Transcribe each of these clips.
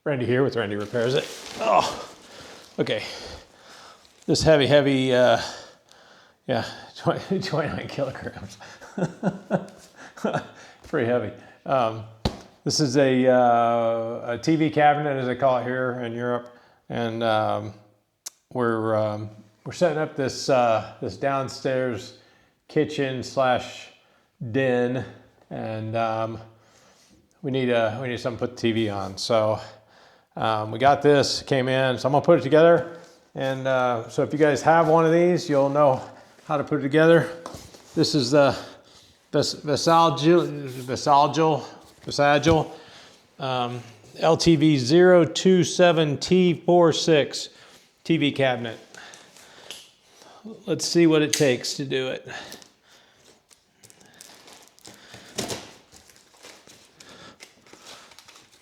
Randy here with Randy Repairs It. Oh, okay. This heavy, yeah, 29 kilograms. Pretty heavy. This is a TV cabinet, as they call it here in Europe, and we're setting up this this downstairs kitchen slash den, and we need something to put the TV on. So we got this, came in, so I'm gonna put it together. And so if you guys have one of these, you'll know how to put it together. This is the Visagil LTV027T46 TV cabinet. Let's see what it takes to do it.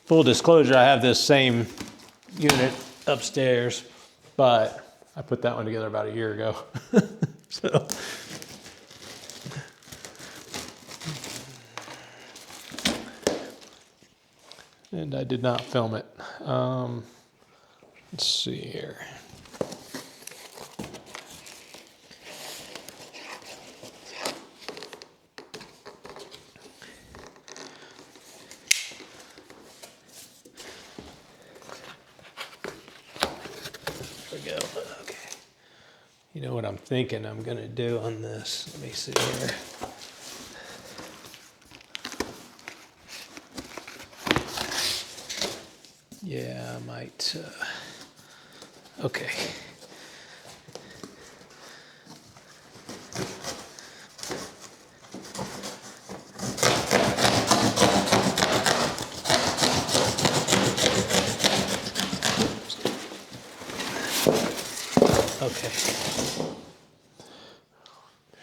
Full disclosure, I have this same unit upstairs, but I put that one together about a year ago. So, and I did not film it. Let's see here. There we go. Okay. You know what I'm thinking I'm gonna do on this? Let me see here. Yeah, I might. Okay. Okay.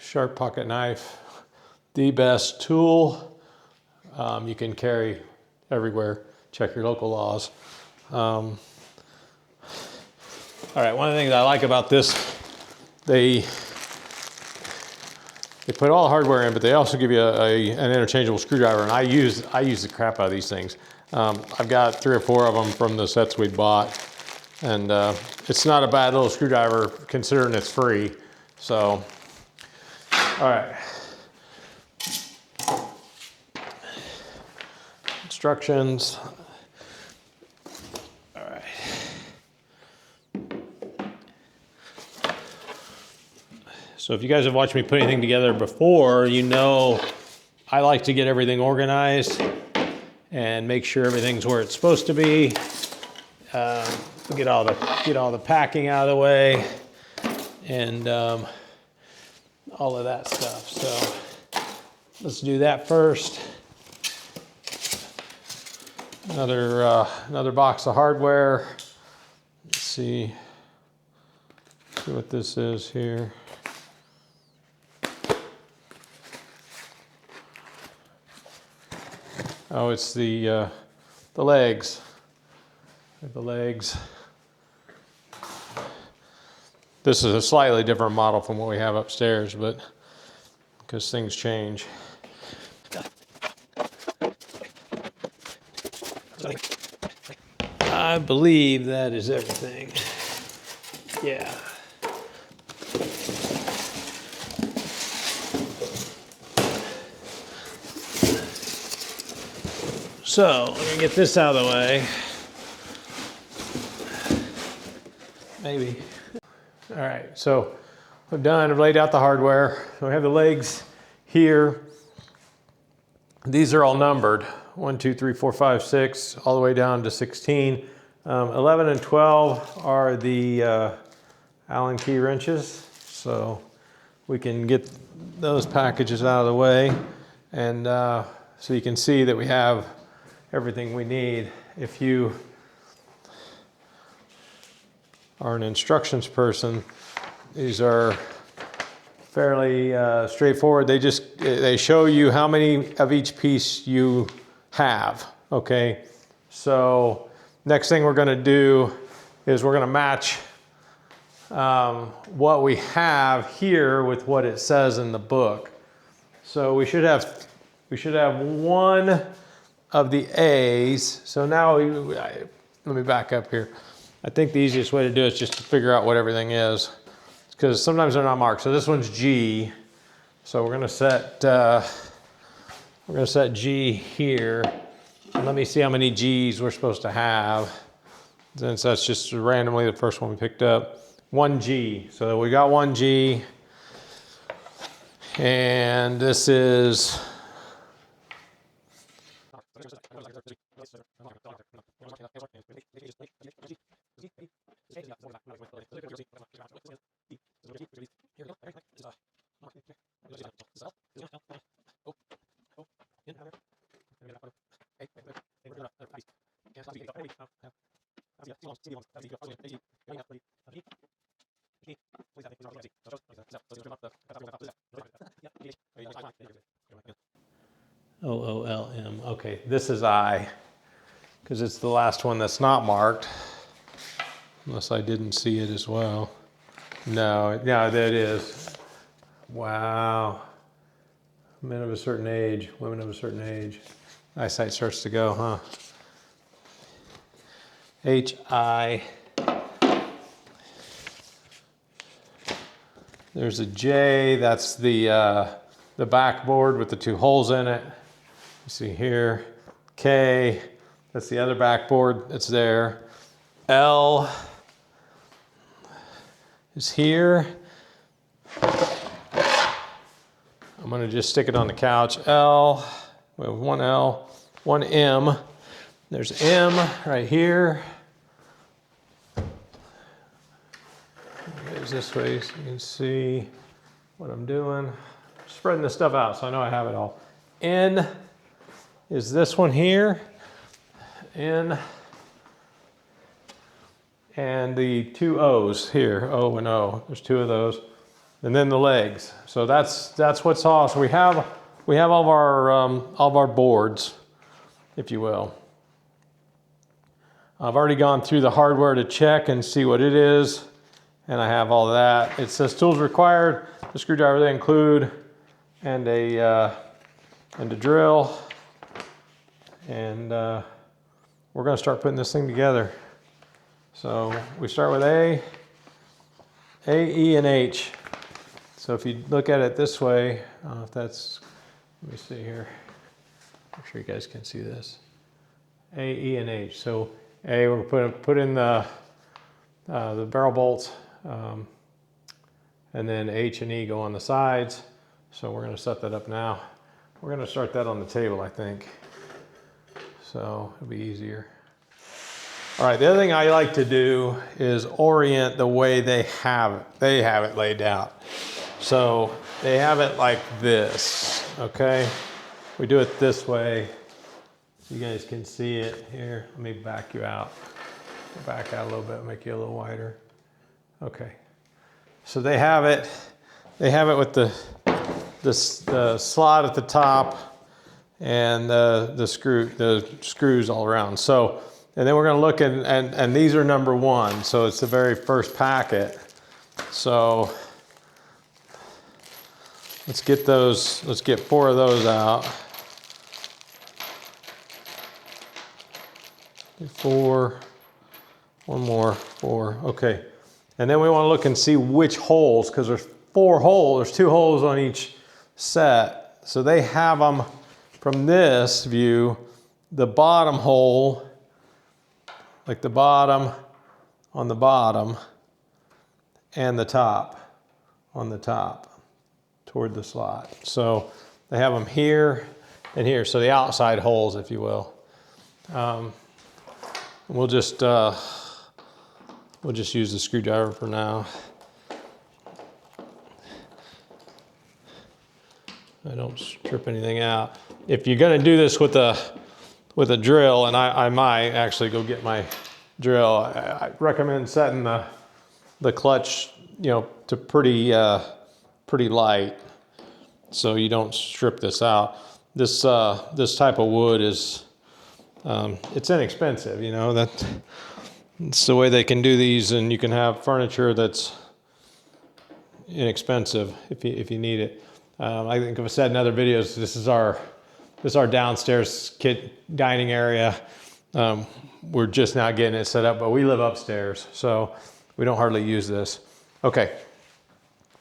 Sharp pocket knife, the best tool you can carry everywhere. Check your local laws. All right, one of the things I like about this, they put all the hardware in, but they also give you an interchangeable screwdriver, and I use the crap out of these things. I've got 3 or 4 of them from the sets we bought, and it's not a bad little screwdriver considering it's free. So, all right. Instructions. All right. So if you guys have watched me put anything together before, you know I like to get everything organized and make sure everything's where it's supposed to be. Get all the packing out of the way, and all of that stuff. So let's do that first. Another box of hardware. Let's see what this is here. Oh, it's the legs. The legs. This is a slightly different model from what we have upstairs, but because things change. I believe that is everything. Yeah. So, let me get this out of the way. Maybe. All right, so I've laid out the hardware. So we have the legs here. These are all numbered, 1, 2, 3, 4, 5, 6, all the way down to 16. 11 and 12 are the Allen key wrenches. So we can get those packages out of the way. And so you can see that we have everything we need. If you are an instructions person, these are fairly straightforward. They show you how many of each piece you have, okay? So next thing we're gonna do is we're gonna match what we have here with what it says in the book. So we should have one of the A's. So now let me back up here. I think the easiest way to do it is just to figure out what everything is, because sometimes they're not marked. So this one's G. So we're gonna set G here. And let me see how many G's we're supposed to have. Since that's just randomly the first one we picked up. 1G. So we got 1G. And this is OOLM. Okay, this is I, because it's the last one that's not marked, unless I didn't see it as well. No, yeah, that is. Wow. Men of a certain age, women of a certain age. Eyesight starts to go, huh? HI. There's a J, that's the backboard with the 2 holes in it. You see here. K, that's the other backboard that's there. L is here. I'm gonna just stick it on the couch. L, we have 1 L, 1 M. There's M right here. It's this way so you can see what I'm doing. Spreading this stuff out so I know I have it all. N is this one here. N. And the 2 O's here, O and O. There's 2 of those. And then the legs. So that's what's all. So we have all of our boards, if you will. I've already gone through the hardware to check and see what it is, and I have all of that. It says tools required. The screwdriver they include, and a drill, and we're going to start putting this thing together. So we start with A, E, and H. So if you look at it this way, if that's, let me see here. I'm sure you guys can see this. A, E, and H. So A, we're going to put in the barrel bolts, and then H and E go on the sides. So we're going to set that up now. We're going to start that on the table, I think. So it'll be easier. All right, the other thing I like to do is orient the way they have it. They have it laid out. So they have it like this, okay? We do it this way. You guys can see it here. Let me back you out. Back out a little bit, make you a little wider. Okay. So they have it with the slot at the top and the screws all around. So, and then we're going to look at, and these are number 1. So it's the very first packet. So let's get 4 of those out. 4, 1 more, 4, okay. And then we want to look and see which holes, because there's 4 holes, there's 2 holes on each set. So they have them from this view, the bottom hole, like the bottom on the bottom, and the top on the top toward the slot. So they have them here and here, so the outside holes, if you will. We'll just use the screwdriver for now. I don't strip anything out. If you're going to do this with a drill, and I might actually go get my drill, I recommend setting the clutch, to pretty light, so you don't strip this out. This type of wood is it's inexpensive, it's the way they can do these, and you can have furniture that's inexpensive if you need it. I think I've said in other videos, this is our downstairs dining area, We're just now getting it set up, but we live upstairs, so we don't hardly use this. Okay,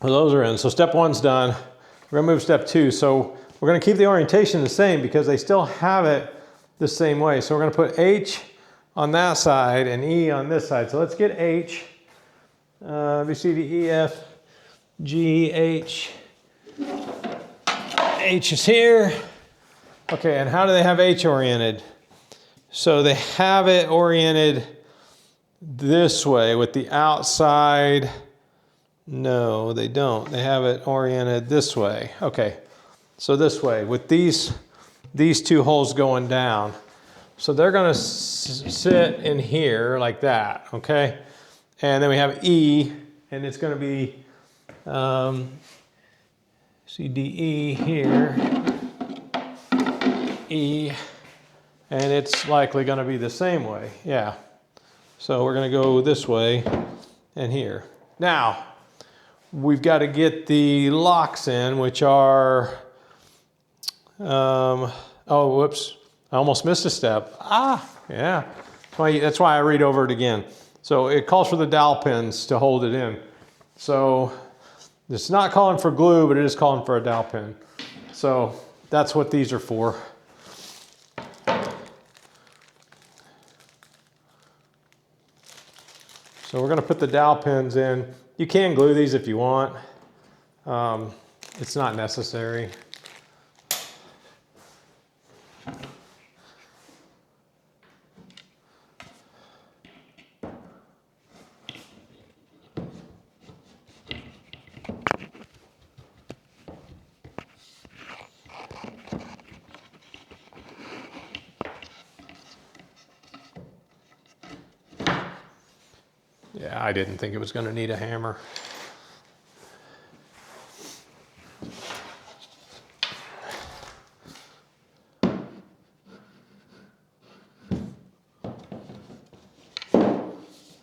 well, those are in. So step 1's done. We're gonna move step 2. So we're gonna keep the orientation the same because they still have it the same way. So we're gonna put H on that side and E on this side. So let's get H, B, C, D, E, F, G, H. H is here. Okay, and how do they have H oriented? So they have it oriented this way with the outside. No, they don't. They have it oriented this way. Okay, so this way with these 2 holes going down. So they're gonna sit in here like that, okay? And then we have E, and it's gonna be C, D, E here, E, and it's likely gonna be the same way, yeah. So we're gonna go this way and here. Now, we've got to get the locks in, which are, oh, whoops, I almost missed a step. Yeah, that's why I read over it again. So it calls for the dowel pins to hold it in. So it's not calling for glue, but it is calling for a dowel pin. So that's what these are for. So we're going to put the dowel pins in. You can glue these if you want. It's not necessary. Yeah, I didn't think it was going to need a hammer.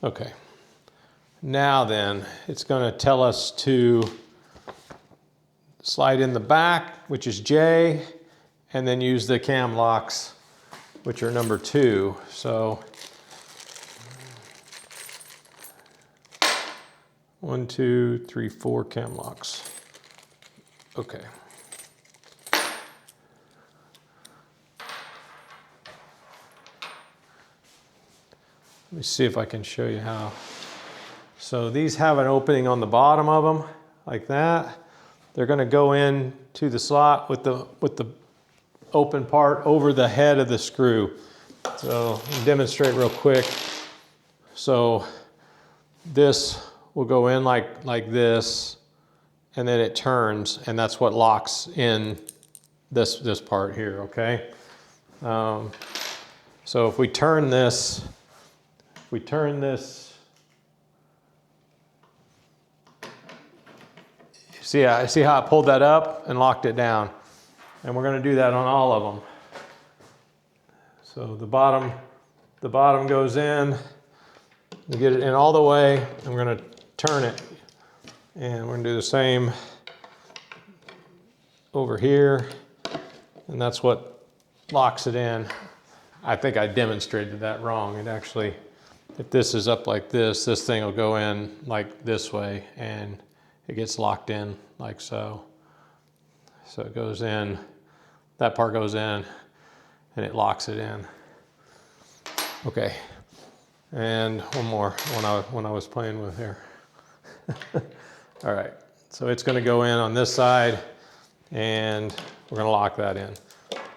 Okay. Now then, it's going to tell us to slide in the back, which is J, and then use the cam locks, which are number 2. So 1, 2, 3, 4 cam locks. Okay. Let me see if I can show you how. So these have an opening on the bottom of them, like that. They're going to go in to the slot with the open part over the head of the screw. So I'll demonstrate real quick. So this will go in like this, and then it turns, and that's what locks in this part here, okay? So if we turn this, see how I pulled that up and locked it down? And we're going to do that on all of them. So the bottom goes in. We get it in all the way, and we're going to turn it. And we're going to do the same over here. And that's what locks it in. I think I demonstrated that wrong. It actually, if this is up like this thing will go in like this way, and it gets locked in like so. So it goes in, that part goes in, and it locks it in. Okay, and one more one I was playing with here. All right, so it's going to go in on this side, and we're going to lock that in.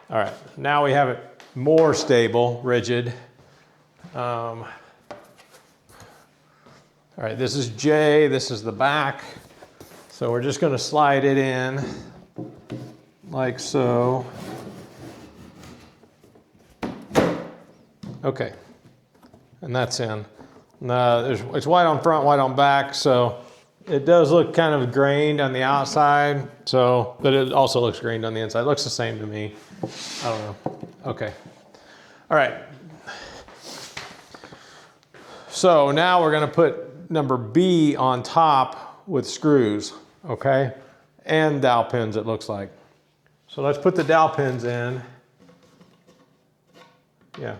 All right, now we have it more stable, rigid. All right, this is J, this is the back. So we're just going to slide it in like so. Okay, and that's in. Now it's white on front, white on back, so it does look kind of grained on the outside, but it also looks grained on the inside. It looks the same to me. I don't know. Okay. All right. So now we're going to put number B on top with screws, okay? And dowel pins, it looks like. So let's put the dowel pins in. Yeah.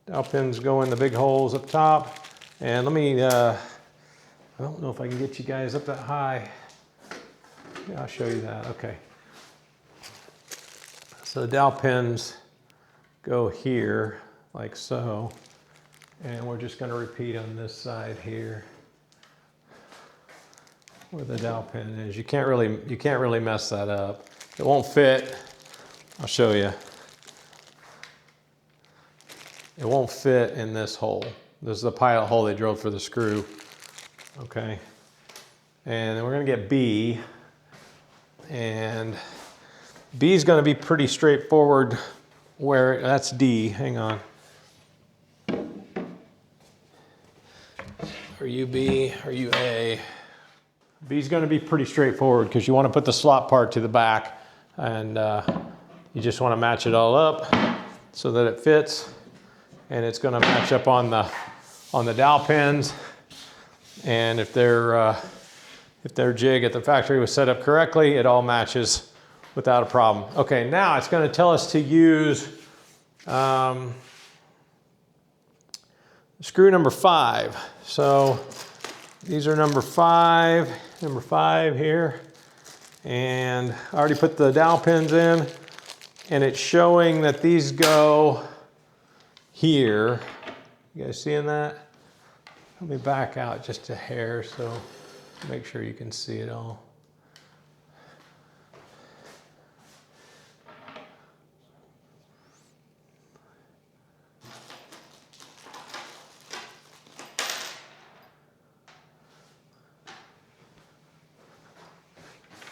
Dowel pins go in the big holes up top. And let me, I don't know if I can get you guys up that high. Yeah, I'll show you that, okay. So the dowel pins go here, like so. And we're just gonna repeat on this side here where the dowel pin is. You can't really mess that up. It won't fit. I'll show you. It won't fit in this hole. This is the pilot hole they drilled for the screw. Okay. And then we're gonna get B. And B is gonna be pretty straightforward where, that's D, hang on. Are you B, are you A? B is gonna be pretty straightforward because you wanna put the slot part to the back and you just wanna match it all up so that it fits. And it's gonna match up on the dowel pins. And if their jig at the factory was set up correctly, it all matches without a problem. Okay, now it's gonna tell us to use screw number 5. So these are number 5 here. And I already put the dowel pins in, and it's showing that these go here. You guys seeing that? Let me back out just a hair so make sure you can see it all.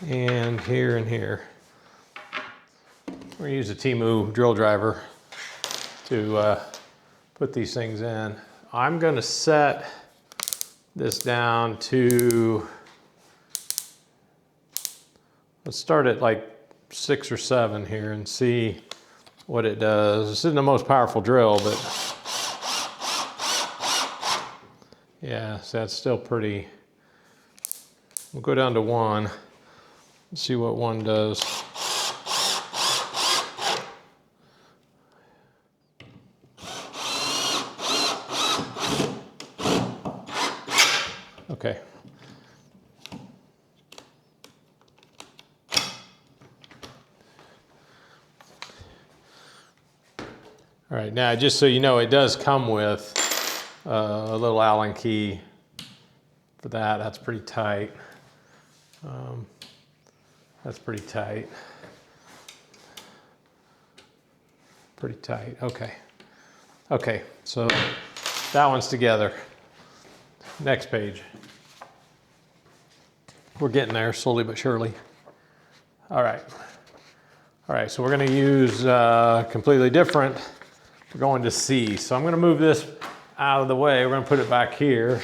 And here and here. We're gonna use a Temu drill driver to put these things in. I'm gonna set this down to, let's start at like 6 or 7 here and see what it does. This isn't the most powerful drill, but yeah, so that's still pretty. We'll go down to 1 and see what 1 does. Okay. All right, now just so you know, it does come with a little Allen key for that. That's pretty tight. That's pretty tight. Pretty tight, okay. Okay, so that one's together. Next page. We're getting there slowly but surely. All right. All right, so we're gonna use completely different. We're going to C. So I'm gonna move this out of the way. We're gonna put it back here.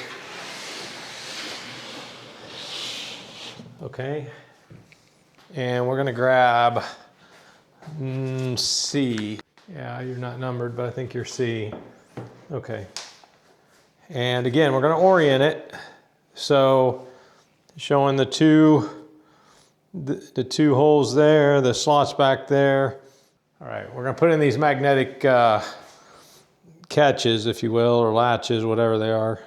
Okay. And we're gonna grab C. Yeah, you're not numbered, but I think you're C. Okay. And again, we're gonna orient it. So showing the two holes there, the slots back there. All right, we're gonna put in these magnetic catches, if you will, or latches, whatever they are.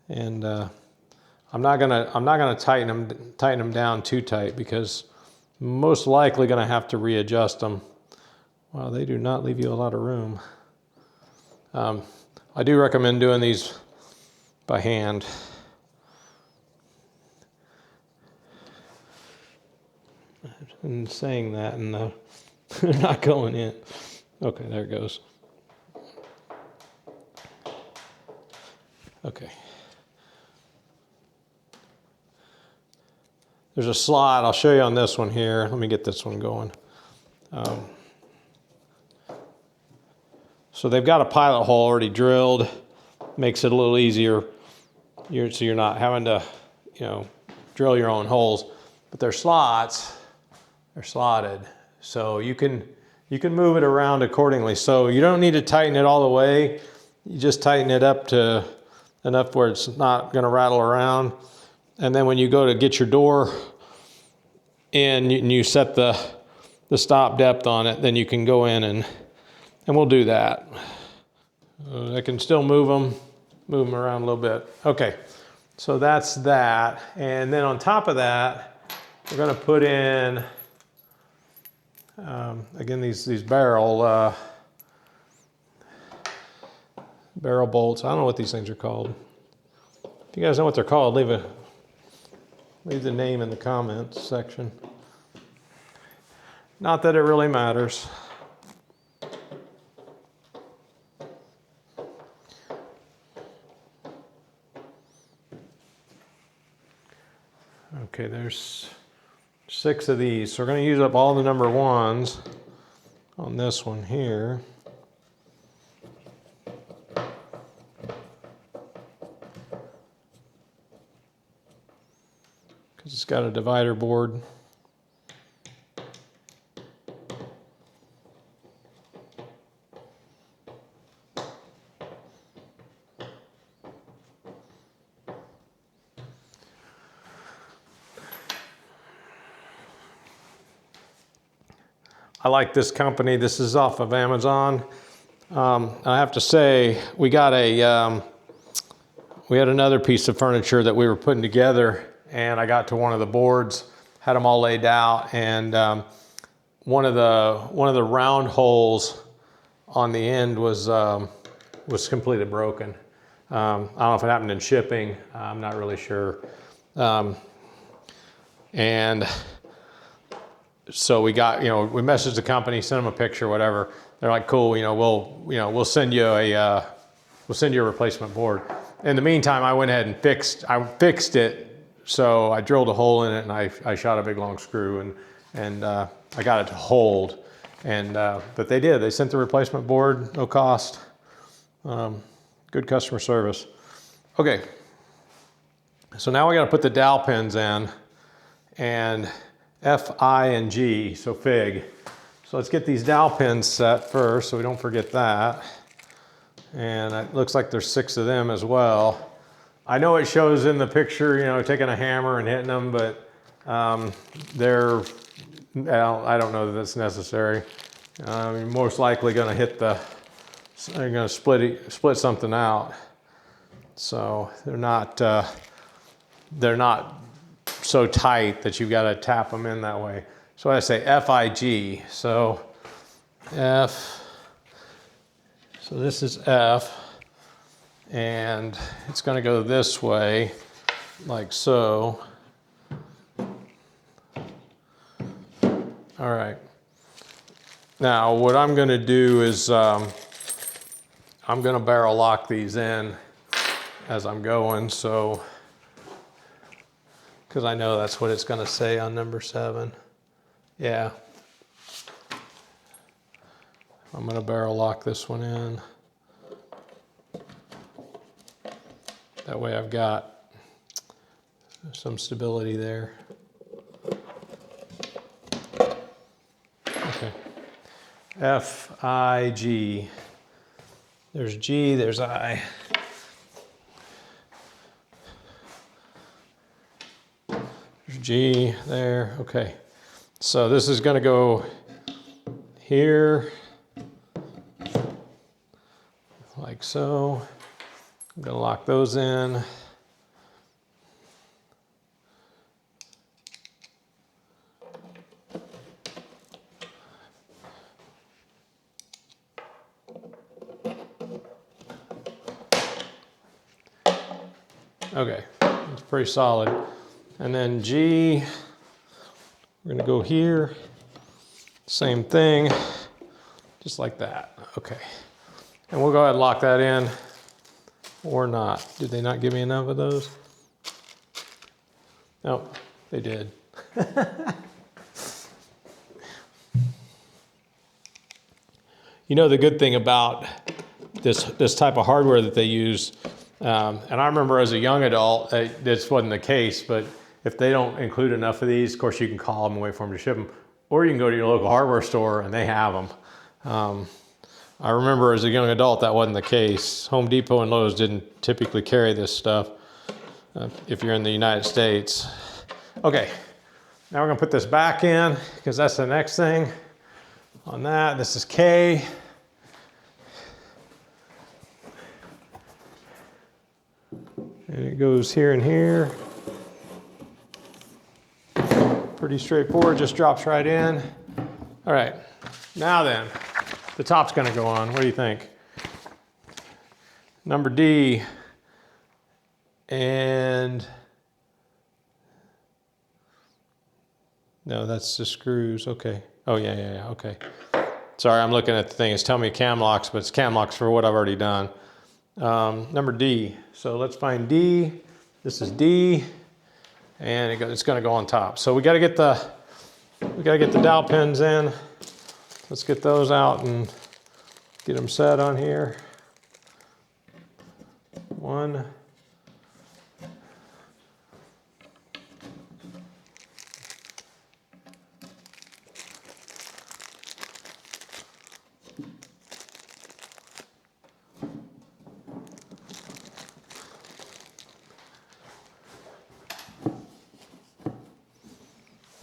And I'm not gonna tighten them down too tight because most likely gonna have to readjust them. Wow, they do not leave you a lot of room. I do recommend doing these by hand. And saying that, and they're not going in. Okay, there it goes. Okay. There's a slot. I'll show you on this one here. Let me get this one going. So they've got a pilot hole already drilled. Makes it a little easier. So you're not having to, drill your own holes. But they're slots. They're slotted. So you can move it around accordingly. So you don't need to tighten it all the way. You just tighten it up to enough where it's not going to rattle around. And then when you go to get your door in and you set the stop depth on it, then you can go in and we'll do that. I can still move them around a little bit. Okay, so that's that. And then on top of that, we're gonna put in, again, these barrel bolts. I don't know what these things are called. If you guys know what they're called, leave the name in the comments section. Not that it really matters. Okay, there's 6 of these. So we're going to use up all the number 1s on this one here. Because it's got a divider board. I like this company. This is off of Amazon. I have to say, we got we had another piece of furniture that we were putting together, and I got to one of the boards, had them all laid out, and one of the round holes on the end was completely broken. I don't know if it happened in shipping. I'm not really sure. And so we got, we messaged the company, sent them a picture, whatever. They're like, cool, we'll send you a replacement board. In the meantime, I went ahead and fixed it. So I drilled a hole in it, and I shot a big long screw, and I got it to hold. And but they did. They sent the replacement board, no cost. Good customer service. Okay. So now we got to put the dowel pins in, and F, I, and G, so FIG. So let's get these dowel pins set first so we don't forget that. And it looks like there's 6 of them as well. I know it shows in the picture, taking a hammer and hitting them, but I don't know that that's necessary. You're most likely going to you're going to split something out. So they're not so tight that you've got to tap them in that way. So I say F-I-G. So F. So this is F, and it's going to go this way, like so. All right. Now what I'm going to do is I'm going to barrel lock these in as I'm going, so because I know that's what it's going to say on number 7. Yeah. I'm going to barrel lock this one in. That way I've got some stability there. Okay. F, I, G. There's G, there's I. There's G there. Okay. So this is going to go here, like so. I'm going to lock those in. Okay, it's pretty solid. And then G, we're going to go here. Same thing, just like that. Okay. And we'll go ahead and lock that in. Or not. Did they not give me enough of those? No, they did. The good thing about this type of hardware that they use, and I remember as a young adult, this wasn't the case, but if they don't include enough of these, of course you can call them and wait for them to ship them, or you can go to your local hardware store and they have them. I remember as a young adult that wasn't the case. Home Depot and Lowe's didn't typically carry this stuff if you're in the United States. Okay, now we're going to put this back in because that's the next thing on that. This is K. And it goes here and here. Pretty straightforward, just drops right in. All right, now then, the top's gonna go on. What do you think? Number D, and no, that's the screws, okay. Oh yeah, okay. Sorry, I'm looking at the thing, it's telling me cam locks, but it's cam locks for what I've already done. Number D, so let's find D. This is D, and it's gonna go on top. So we gotta get the dowel pins in. Let's get those out and get them set on here. One.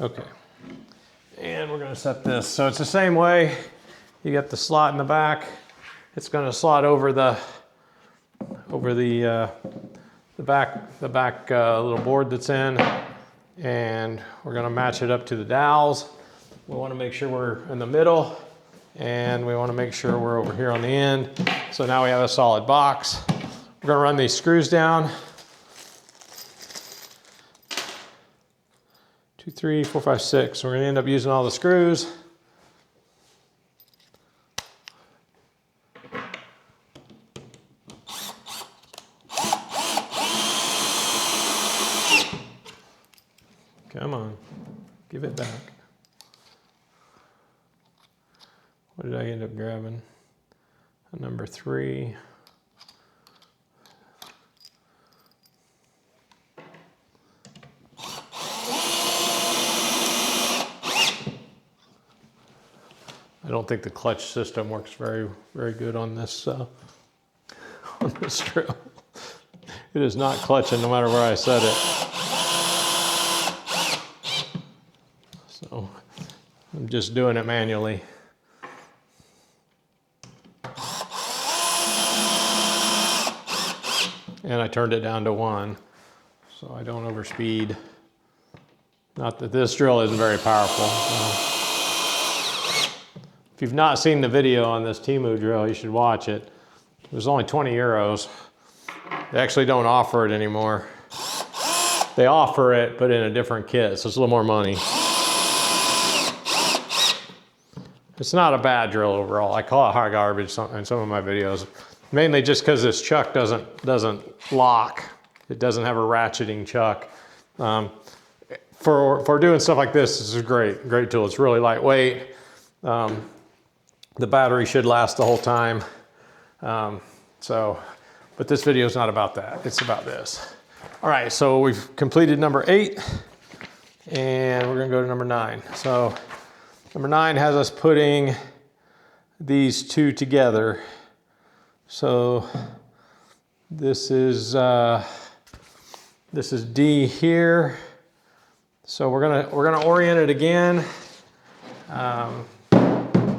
Okay, and we're going to set this. So it's the same way. You get the slot in the back. It's going to slot over the back little board that's in, and we're going to match it up to the dowels. We want to make sure we're in the middle, and we want to make sure we're over here on the end. So now we have a solid box. We're going to run these screws down. 2, 3, 4, 5, 6. We're going to end up using all the screws. Come on, give it back. What did I end up grabbing? A number 3. I don't think the clutch system works very good on this drill. It is not clutching no matter where I set it. So I'm just doing it manually. And I turned it down to 1, so I don't overspeed. Not that this drill isn't very powerful. If you've not seen the video on this Temu drill, you should watch it. It was only 20 euros. They actually don't offer it anymore. They offer it, but in a different kit, so it's a little more money. It's not a bad drill overall. I call it hot garbage in some of my videos, mainly just because this chuck doesn't lock. It doesn't have a ratcheting chuck. For doing stuff like this is a great tool. It's really lightweight. The battery should last the whole time. But this video is not about that. It's about this. All right, so we've completed number 8, and we're gonna go to number 9. So number 9 has us putting these two together. So this is D here. So we're gonna orient it again.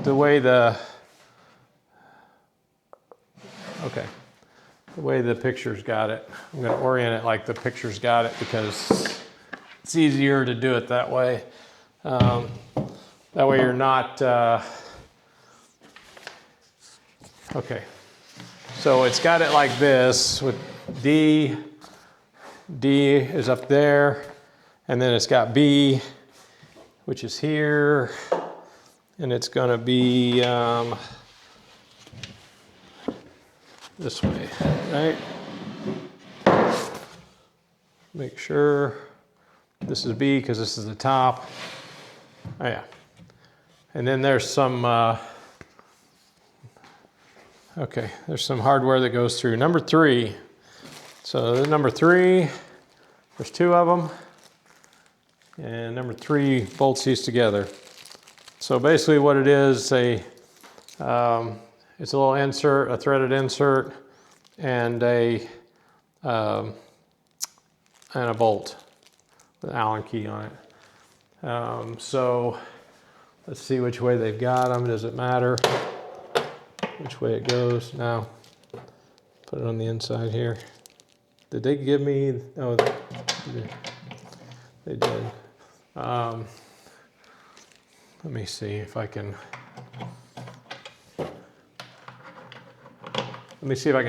The way the picture's got it. I'm gonna orient it like the picture's got it because it's easier to do it that way. That way you're not, okay. So it's got it like this with D is up there, and then it's got B, which is here. And it's gonna be this way, right? Make sure this is B because this is the top. Oh yeah. And then there's some, there's some hardware that goes through. Number 3. So number 3, there's 2 of them. And number 3 bolts these together. So basically what it is, it's a little insert, a threaded insert, and a bolt with an Allen key on it. So let's see which way they've got them. Does it matter which way it goes? Now, put it on the inside here. Did they give me, oh, they did. Let me see if I can,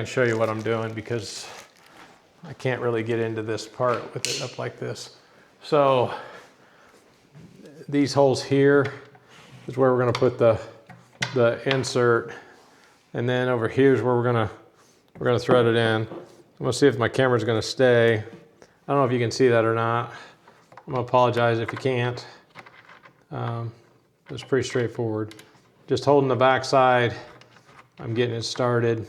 show you what I'm doing, because I can't really get into this part with it up like this. So these holes here is where we're going to put the insert, and then over here is where we're going to thread it in. I'm going to see if my camera's going to stay. I don't know if you can see that or not. I'm going to apologize if you can't. It's pretty straightforward. Just holding the back side, I'm getting it started.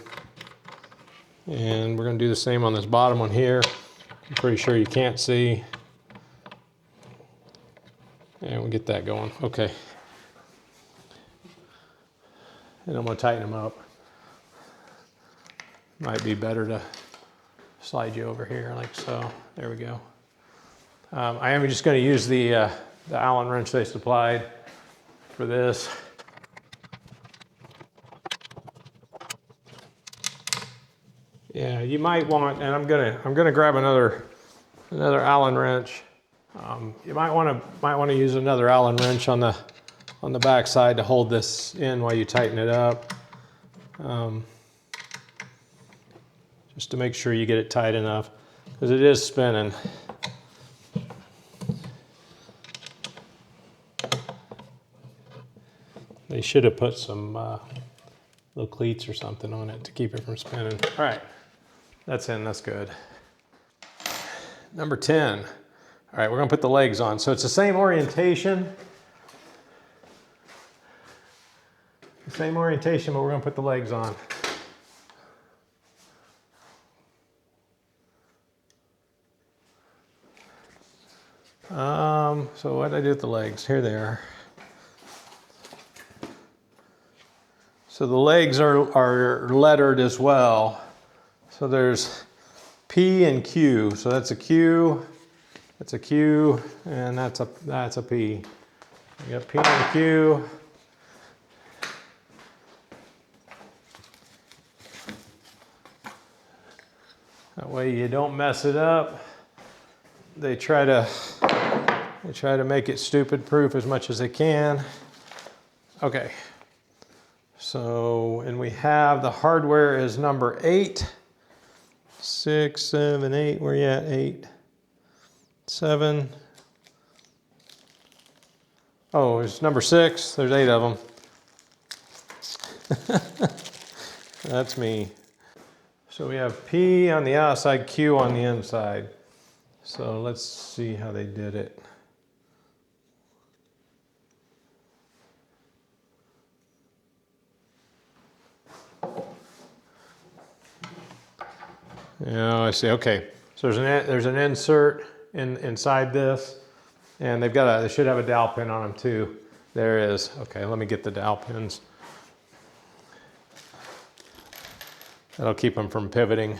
And we're going to do the same on this bottom one here. I'm pretty sure you can't see. And we'll get that going. Okay. And I'm going to tighten them up. Might be better to slide you over here like so. There we go. I am just going to use the Allen wrench they supplied for this. Yeah, you might want, and I'm gonna grab another Allen wrench. You might want to use another Allen wrench on the back side to hold this in while you tighten it up. Just to make sure you get it tight enough, because it is spinning. They should have put some little cleats or something on it to keep it from spinning. All right, that's in, that's good. Number 10. All right, we're gonna put the legs on. So it's the same orientation. But we're gonna put the legs on. So what did I do with the legs? Here they are. So the legs are lettered as well. So there's P and Q. So that's a Q, and that's a P. You got P and Q. That way you don't mess it up. They try to make it stupid proof as much as they can. Okay. So, and we have the hardware is number 8, 6, 7, 8. Where you at? 8, 7. Oh, it's number 6. There's 8 of them. That's me. So we have P on the outside, Q on the inside. So let's see how they did it. Yeah, I see. Okay, so there's an insert inside this, and they should have a dowel pin on them too. There is. Okay, let me get the dowel pins. That'll keep them from pivoting.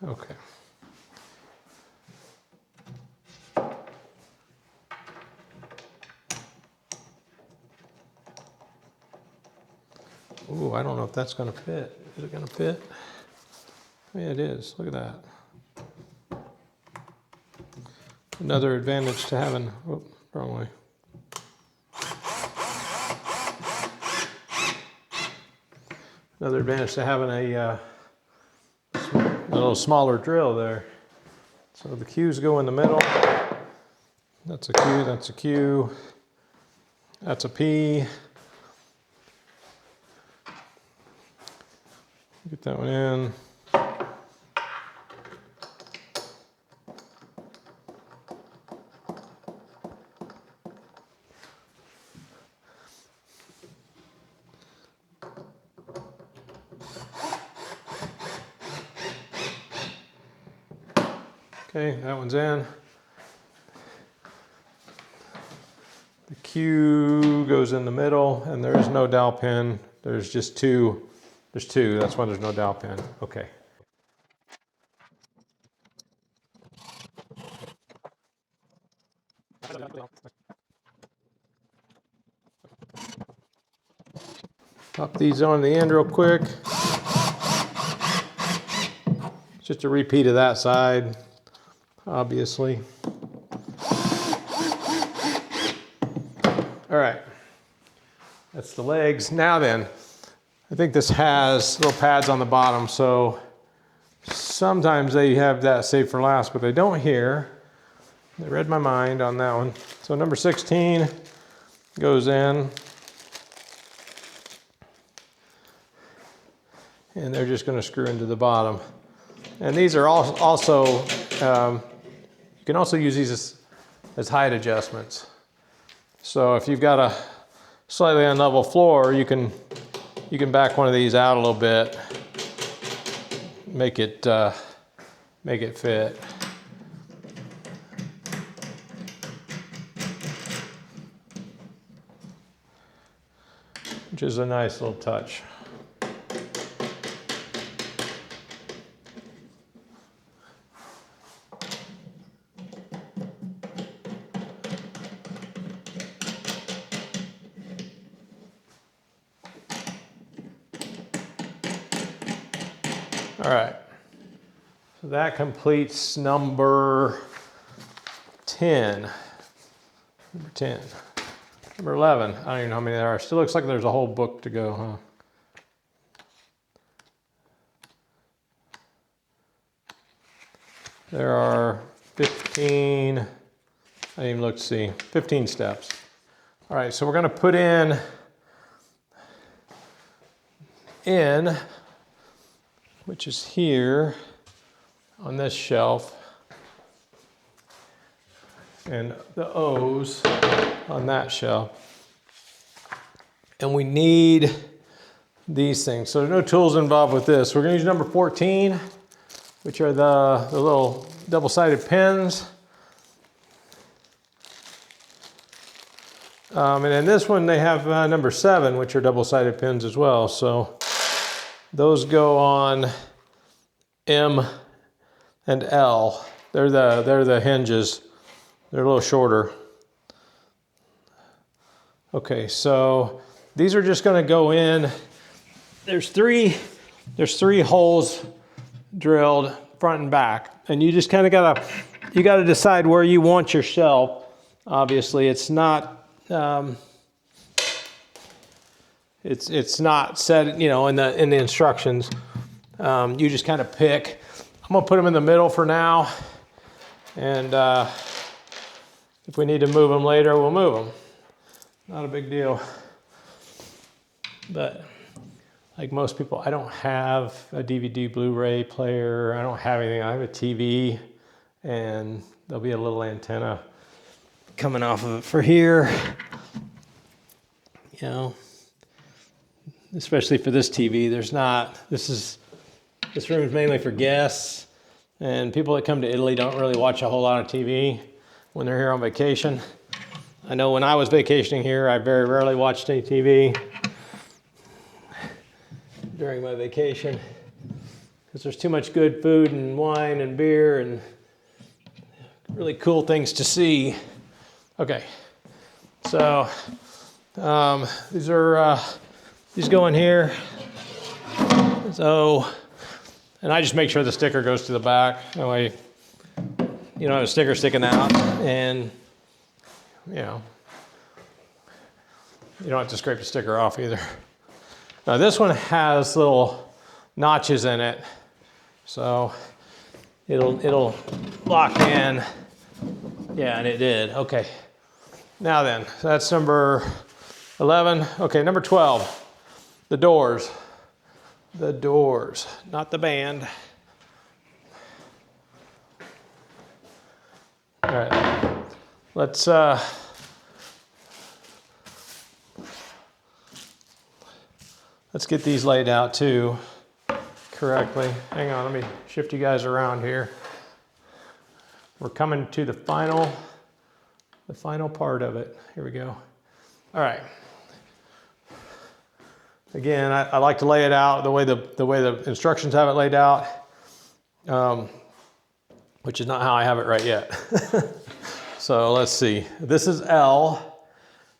Okay. Ooh, I don't know if that's going to fit. Is it going to fit? Yeah, it is. Look at that. Another advantage to having, oh, wrong way. Another advantage to having a little smaller drill there. So the Q's go in the middle. That's a Q, that's a Q. That's a P. Get that one in. Okay, that one's in. The Q goes in the middle, and there is no dowel pin. There's just two. There's two, that's why there's no dowel pin. Okay. Pop these on the end real quick. Just a repeat of that side, obviously. All right, that's the legs. Now then, I think this has little pads on the bottom, so sometimes they have that saved for last, but they don't here. They read my mind on that one. So number 16 goes in. And they're just gonna screw into the bottom. And these are also, you can also use these as height adjustments. So if you've got a slightly unlevel floor, you can back one of these out a little bit, make it fit. Which is a nice little touch. All right, so that completes number 10. Number 10. Number 11, I don't even know how many there are. Still looks like there's a whole book to go, huh? There are 15, I didn't even look to see, 15 steps. All right, so we're gonna put in, which is here on this shelf, and the O's on that shelf. And we need these things. So there's no tools involved with this. We're gonna use number 14, which are the little double-sided pins. And in this one, they have number 7, which are double-sided pins as well. So those go on M and L. They're the hinges. They're a little shorter. Okay, so these are just going to go in. There's three holes drilled front and back, and you just kind of gotta decide where you want your shelf. Obviously, it's not. It's not said, you know, in the instructions. You just kind of pick. I'm gonna put them in the middle for now, and if we need to move them later, we'll move them. Not a big deal. But like most people, I don't have a DVD Blu-ray player. I don't have anything. I have a TV, and there'll be a little antenna coming off of it for here. You know, especially for this TV, this room is mainly for guests, and people that come to Italy don't really watch a whole lot of TV when they're here on vacation. I know when I was vacationing here, I very rarely watched any TV during my vacation because there's too much good food and wine and beer and really cool things to see. Okay, so these go in here. So, and I just make sure the sticker goes to the back. That way you don't have a sticker sticking out, and you know, you don't have to scrape the sticker off either. Now this one has little notches in it, so it'll lock in. Yeah, and it did. Okay. Now then, so that's number 11. Okay, number 12, the doors. The doors, not the band. All right, let's get these laid out too correctly. Hang on, let me shift you guys around here. We're coming to the final part of it. Here we go. All right. Again, I like to lay it out the way the instructions have it laid out, which is not how I have it right yet. So let's see. This is L,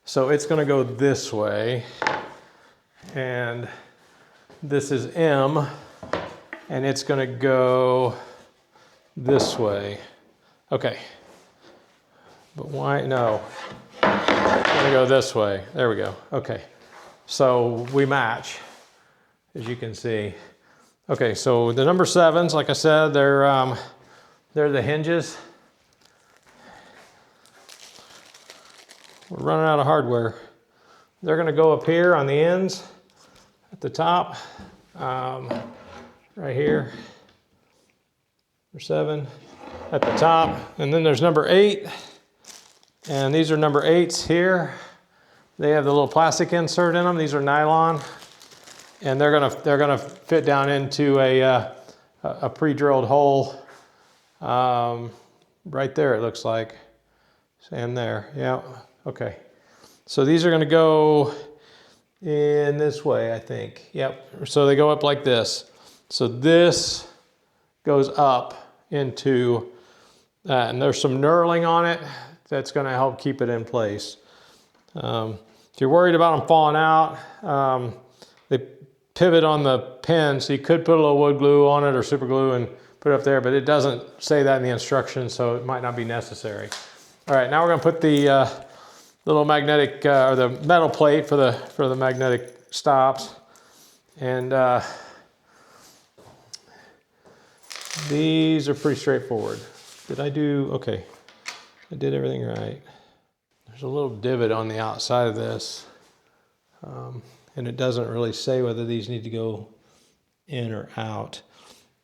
so it's going to go this way. and this is M, and it's gonna go this way. Okay, but why, no, I'm gonna go this way. There we go, okay. So we match, as you can see. Okay, so the number 7s, like I said, they're the hinges. We're running out of hardware. They're gonna go up here on the ends, at the top, right here. Number 7 at the top, and then there's number 8, and these are number 8s here. They have the little plastic insert in them. These are nylon, and they're gonna fit down into a pre-drilled hole right there. It looks like, and there, yeah, okay. So these are gonna go in this way, I think. Yep. So they go up like this. So this goes up into, and there's some knurling on it that's going to help keep it in place. If you're worried about them falling out, they pivot on the pin, so you could put a little wood glue on it or super glue and put it up there, but it doesn't say that in the instructions, so it might not be necessary. All right, now we're going to put the little magnetic or the metal plate for the magnetic stops, and these are pretty straightforward. Did I do, okay, I did everything right. There's a little divot on the outside of this, and it doesn't really say whether these need to go in or out.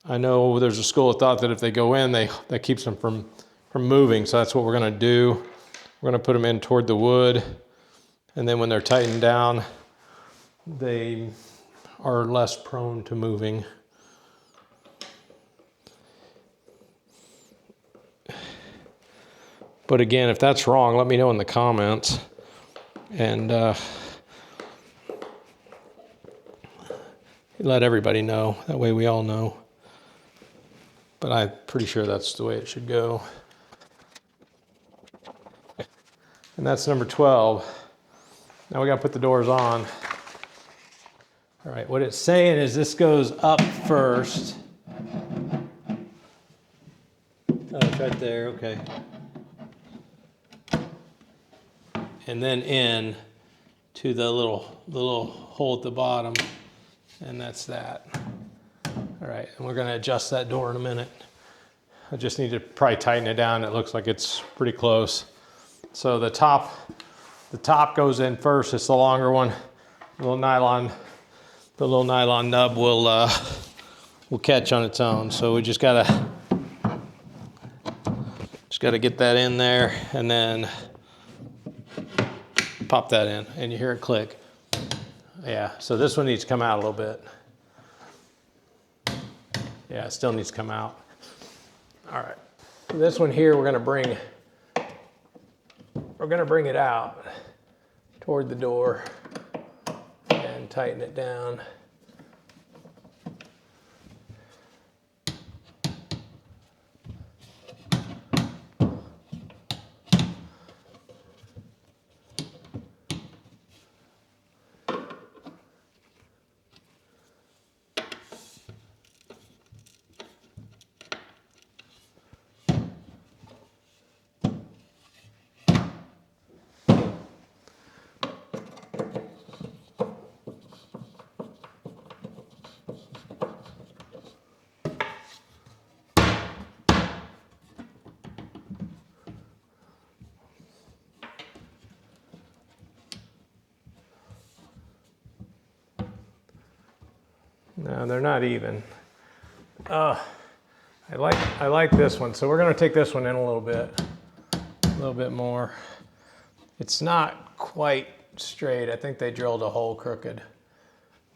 I know there's a school of thought that if they go in, that keeps them from moving, so that's what we're gonna do. We're gonna put them in toward the wood, and then when they're tightened down, they are less prone to moving. But again, if that's wrong, let me know in the comments, and let everybody know. That way we all know. But I'm pretty sure that's the way it should go. And that's number 12. Now we gotta put the doors on. All right, what it's saying is this goes up first. Oh, it's right there, okay. And then in to the little hole at the bottom, and that's that. All right, and we're gonna adjust that door in a minute. I just need to probably tighten it down. It looks like it's pretty close. So the top goes in first. It's the longer one. The little nylon nub will catch on its own. So we just gotta get that in there, and then pop that in, and you hear it click. Yeah, so this one needs to come out a little bit. Yeah, it still needs to come out. All right, this one here, we're gonna bring it out toward the door and tighten it down. No, they're not even. I like this one, so we're gonna take this one in a little bit more. It's not quite straight. I think they drilled a hole crooked.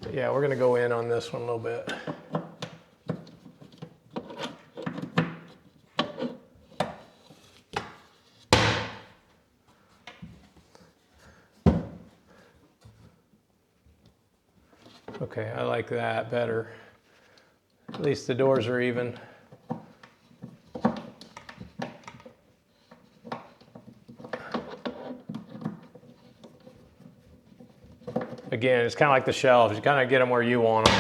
But yeah, we're gonna go in on this one a little bit. Okay, I like that better. At least the doors are even. again, it's kind of like the shelves. You kind of get them where you want them.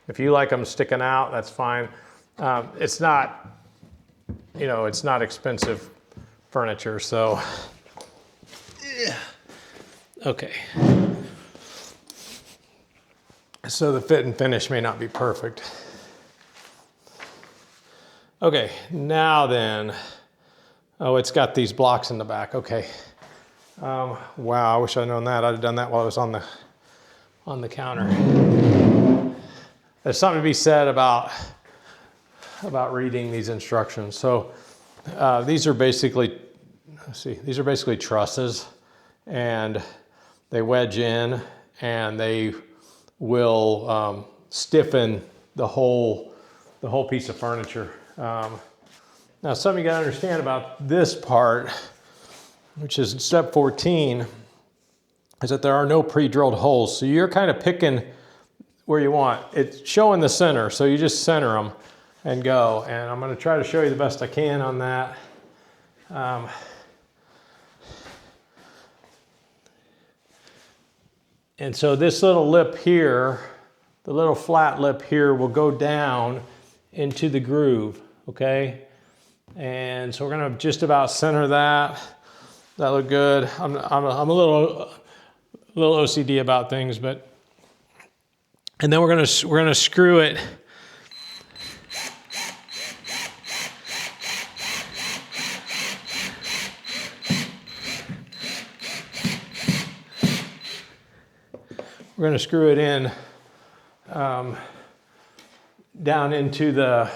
If you like them sticking out, that's fine. It's not, you know, it's not expensive furniture, so. Yeah. Okay. So the fit and finish may not be perfect. Okay, now then, oh, it's got these blocks in the back, okay. Wow, I wish I'd known that. I'd have done that while I was on the counter. There's something to be said about reading these instructions. So these are basically, let's see, these are basically trusses, and they wedge in and they will stiffen the whole piece of furniture. Now, something you got to understand about this part, which is step 14, is that there are no pre-drilled holes. So you're kind of picking where you want. It's showing the center, so you just center them and go. And I'm going to try to show you the best I can on that. And so this little lip here, the little flat lip here, will go down into the groove, okay? And so we're gonna just about center that. That look good. I'm a little OCD about things, but, and then we're gonna screw it. We're gonna screw it in down into the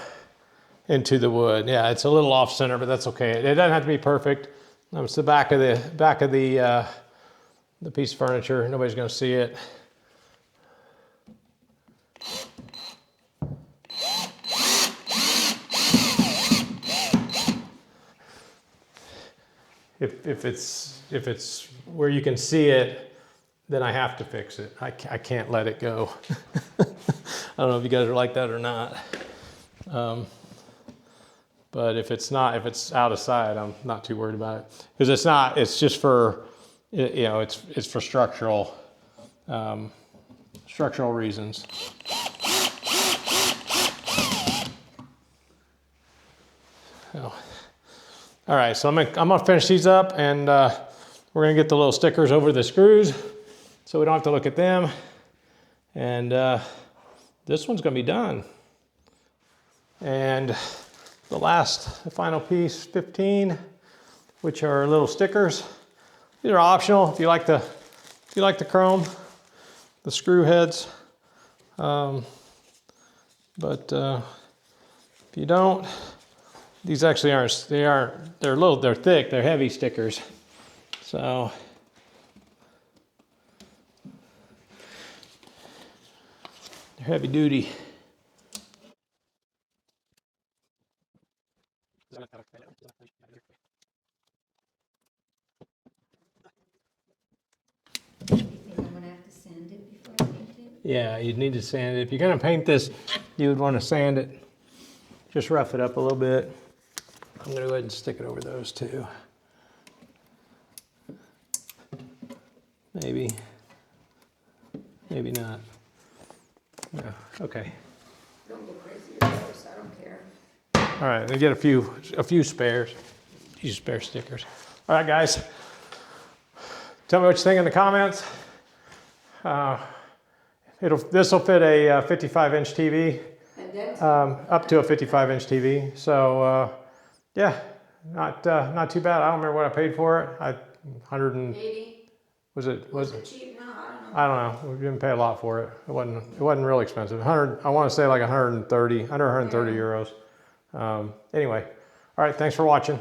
wood. Yeah, it's a little off center, but that's okay. It doesn't have to be perfect. It's the back of the piece of furniture. Nobody's gonna see it. If it's where you can see it, then I have to fix it. I can't let it go. I don't know if you guys are like that or not. But if it's out of sight, I'm not too worried about it. Because it's just for, you know, it's for structural reasons. So, all right, so I'm gonna finish these up, and we're gonna get the little stickers over the screws so we don't have to look at them. And this one's gonna be done. And the final piece, 15, which are little stickers. These are optional if you like the chrome, the screw heads. But if you don't, these actually aren't. They're thick. They're heavy stickers. So they're heavy duty. Yeah, you'd need to sand it. If you're gonna paint this, you would want to sand it. Just rough it up a little bit. I'm gonna go ahead and stick it over those two. Maybe not. No, okay. Don't go crazy with those, I don't care. All right, they get a few spares. Few spare stickers. All right, guys. Tell me what you think in the comments. This will fit a 55-inch TV, And then up to a 55-inch TV. So yeah, not too bad. I don't remember what I paid for it. 80. Was it Cheap? No, I don't know. I don't know. We didn't pay a lot for it. It wasn't real expensive. 100. I want to say like 130, under 130 euros. Anyway, all right. Thanks for watching.